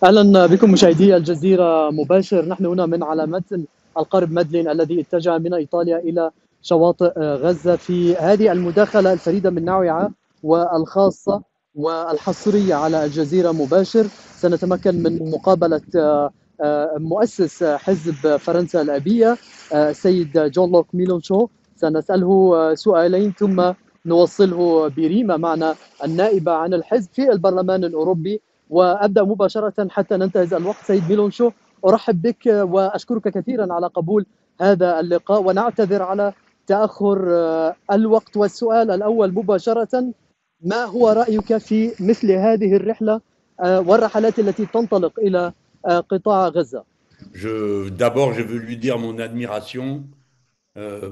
أهلا بكم مشاهدي الجزيرة مباشر. نحن هنا من على متن القارب مدلين الذي اتجه من إيطاليا إلى شواطئ غزة في هذه المداخلة الفريدة من نوعها والخاصة والحصرية على الجزيرة مباشر. سنتمكن من مقابلة مؤسس حزب فرنسا الأبية السيد جون لوك ميلونشو. سنسأله سؤالين ثم نوصله بريمة معنا النائبة عن الحزب في البرلمان الأوروبي، وابدا مباشره حتى ننتهز الوقت. سيد ميلونشو، ارحب بك واشكرك كثيرا على قبول هذا اللقاء، ونعتذر على تاخر الوقت. والسؤال الاول مباشره: ما هو رايك في مثل هذه الرحله والرحلات التي تنطلق الى قطاع غزه؟ D'abord, je veux lui dire mon admiration,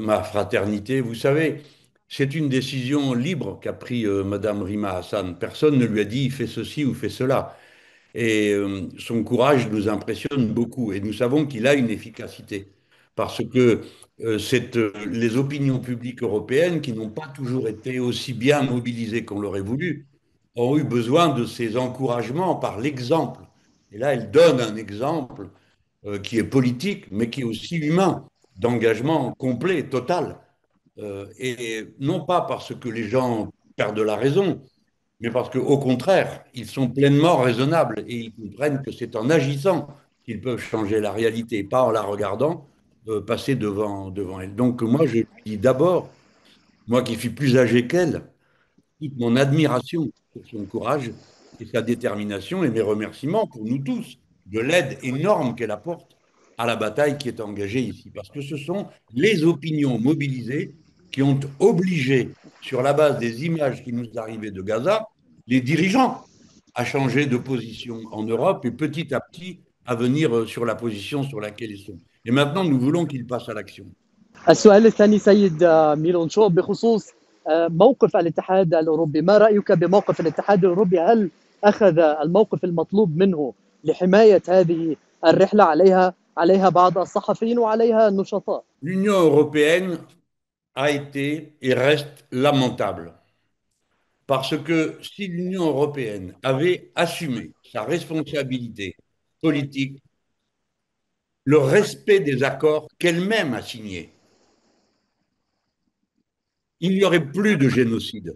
ma fraternité. Vous savez, c'est une décision libre qu'a pris Madame Rima Hassan. Personne ne lui a dit fais ceci ou fais cela. Et son courage nous impressionne beaucoup. Et nous savons qu'il a une efficacité. Parce que les opinions publiques européennes, qui n'ont pas toujours été aussi bien mobilisées qu'on l'aurait voulu, ont eu besoin de ces encouragements par l'exemple. Et là, elle donne un exemple qui est politique, mais qui est aussi humain, d'engagement complet, total. Et non pas parce que les gens perdent la raison, mais parce qu'au contraire, ils sont pleinement raisonnables et ils comprennent que c'est en agissant qu'ils peuvent changer la réalité, pas en la regardant passer devant elle. Donc moi, je lui dis d'abord, moi qui suis plus âgé qu'elle, toute mon admiration pour son courage et sa détermination et mes remerciements pour nous tous de l'aide énorme qu'elle apporte à la bataille qui est engagée ici. Parce que ce sont les opinions mobilisées qui ont obligé, sur la base des images qui nous arrivaient de Gaza, les dirigeants à changer de position en Europe et petit à petit à venir sur la position sur laquelle ils sont. Et maintenant, nous voulons qu'ils passent à l'action. السؤال الثاني سيد ميلونشو بخصوص موقف الاتحاد الأوروبي. ما رأيك بموقف الاتحاد الأوروبي؟ هل أخذ الموقف المطلوب منه لحماية هذه الرحلة؟ عليها بعض الصحفيين وعليها النشطاء. L'Union européenne a été et reste lamentable. Parce que si l'Union européenne avait assumé sa responsabilité politique, le respect des accords qu'elle-même a signés, il n'y aurait plus de génocide.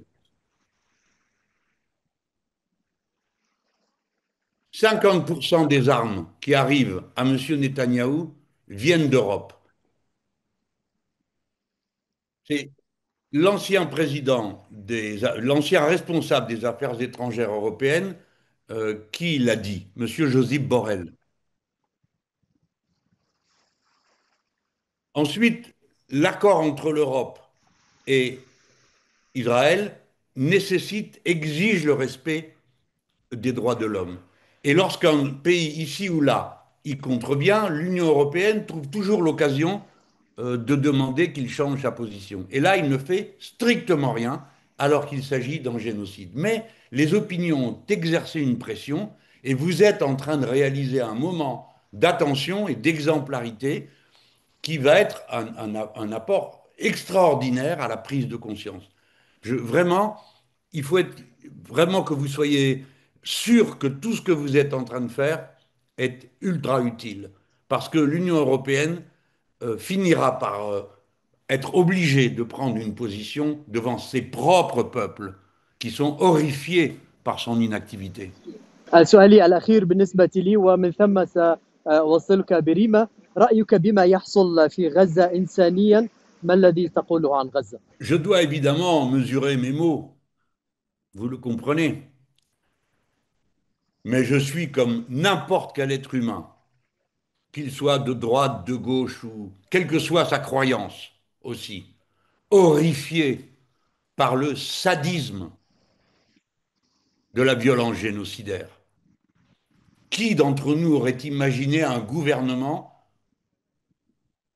50% des armes qui arrivent à M. Netanyahou viennent d'Europe. C'est l'ancien responsable des affaires étrangères européennes qui l'a dit, M. Josep Borrell. Ensuite, l'accord entre l'Europe et Israël nécessite, exige le respect des droits de l'homme. Et lorsqu'un pays ici ou là y contrevient, l'Union européenne trouve toujours l'occasion de demander qu'il change sa position. Et là, il ne fait strictement rien alors qu'il s'agit d'un génocide. Mais les opinions ont exercé une pression et vous êtes en train de réaliser un moment d'attention et d'exemplarité qui va être un apport extraordinaire à la prise de conscience. Vraiment, il faut être vraiment que vous soyez sûr que tout ce que vous êtes en train de faire est ultra utile. Parce que l'Union européenne finira par être obligée de prendre une position devant ses propres peuples qui sont horrifiés par son inactivité. سؤالي الأخير بالنسبة لي ومن ثم سأوصلك بريمة: رأيك بما يحصل في غزة إنسانيا؟ ما الذي تقوله عن غزة؟ Je dois évidemment mesurer mes mots, vous le comprenez, mais je suis comme n'importe quel être humain, qu'il soit de droite, de gauche ou quelle que soit sa croyance aussi, horrifié par le sadisme de la violence génocidaire. Qui d'entre nous aurait imaginé un gouvernement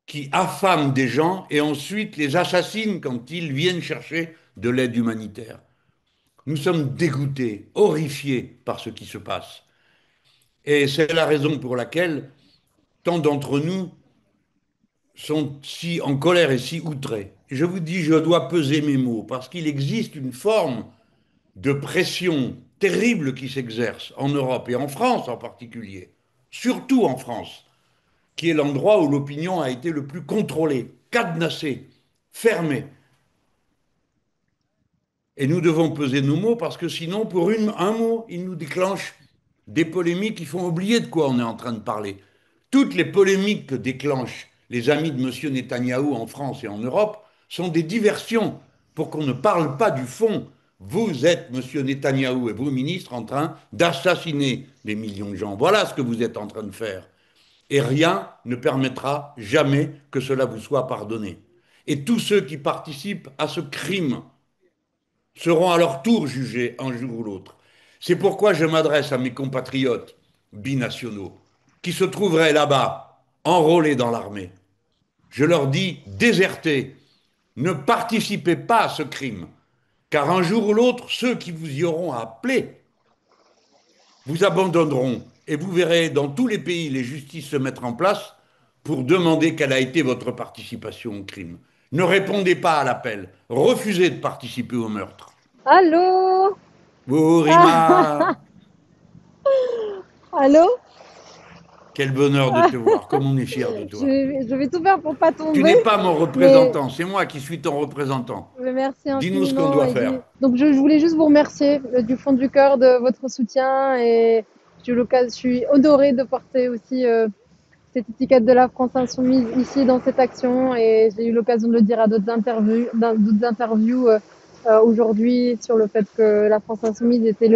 qui affame des gens et ensuite les assassine quand ils viennent chercher de l'aide humanitaire? Nous sommes dégoûtés, horrifiés par ce qui se passe. Et c'est la raison pour laquelle tant d'entre nous sont si en colère et si outrés. Je vous dis, je dois peser mes mots parce qu'il existe une forme de pression terrible qui s'exerce en Europe et en France en particulier, surtout en France, qui est l'endroit où l'opinion a été le plus contrôlée, cadenassée, fermée. Et nous devons peser nos mots parce que sinon, pour un mot, ils nous déclenchent des polémiques qui font oublier de quoi on est en train de parler. Toutes les polémiques que déclenchent les amis de M. Netanyahou en France et en Europe sont des diversions pour qu'on ne parle pas du fond. Vous êtes, M. Netanyahou et vos ministres, en train d'assassiner des millions de gens. Voilà ce que vous êtes en train de faire. Et rien ne permettra jamais que cela vous soit pardonné. Et tous ceux qui participent à ce crime seront à leur tour jugés un jour ou l'autre. C'est pourquoi je m'adresse à mes compatriotes binationaux qui se trouveraient là-bas, enrôlés dans l'armée. Je leur dis, désertez, ne participez pas à ce crime, car un jour ou l'autre, ceux qui vous y auront appelé vous abandonneront et vous verrez dans tous les pays les justices se mettre en place pour demander quelle a été votre participation au crime. Ne répondez pas à l'appel, refusez de participer au meurtre. Allô? Oh, Ah, Rima, allô? quel bonheur de te voir, comme on est fier de toi. Je vais tout faire pour pas Tu tomber, n'es pas mon mais, représentant, c'est moi qui suis ton représentant. mais merci Dis-nous ce qu'on infiniment. doit faire. Donc je voulais juste vous remercier du fond du cœur de votre soutien et je suis honorée de porter aussi cette étiquette de la France Insoumise ici dans cette action et j'ai eu l'occasion de le dire à d'autres interviews aujourd'hui sur le fait que la France Insoumise était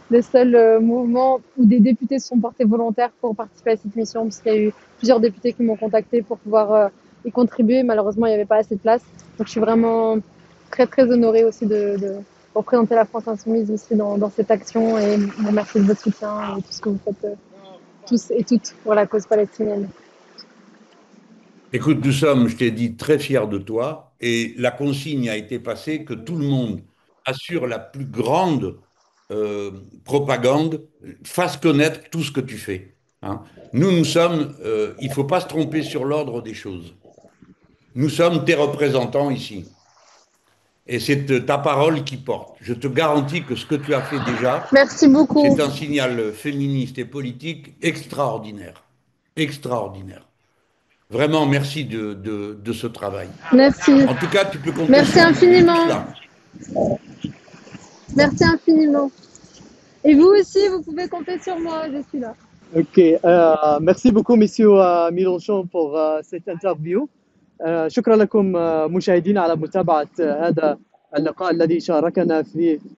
le seul mouvement où des députés se sont portés volontaires pour participer à cette mission, parce qu'il y a eu plusieurs députés qui m'ont contacté pour pouvoir y contribuer. Malheureusement, il n'y avait pas assez de place. Donc, je suis vraiment très, très honorée aussi de représenter la France Insoumise aussi dans cette action et vous remercier de votre soutien et tout ce que vous faites tous et toutes pour la cause palestinienne. Écoute, nous sommes, je t'ai dit, très fiers de toi et la consigne a été passée que tout le monde assure la plus grande euh, propagande, fasse connaître tout ce que tu fais. Hein. Nous sommes, il ne faut pas se tromper sur l'ordre des choses. Nous sommes tes représentants ici. Et c'est ta parole qui porte. Je te garantis que ce que tu as fait déjà, Merci beaucoup. c'est un signal féministe et politique extraordinaire. Extraordinaire. Vraiment, merci de ce travail. Merci. En tout cas, tu peux compter Merci sur nous. On est tous infiniment. là. Merci infiniment. Et vous aussi, vous pouvez compter sur moi, je suis là. Ok, merci beaucoup Monsieur ميلونشون pour cette interview. شكرا لكم مشاهدينا على متابعة هذا اللقاء الذي شاركنا فيه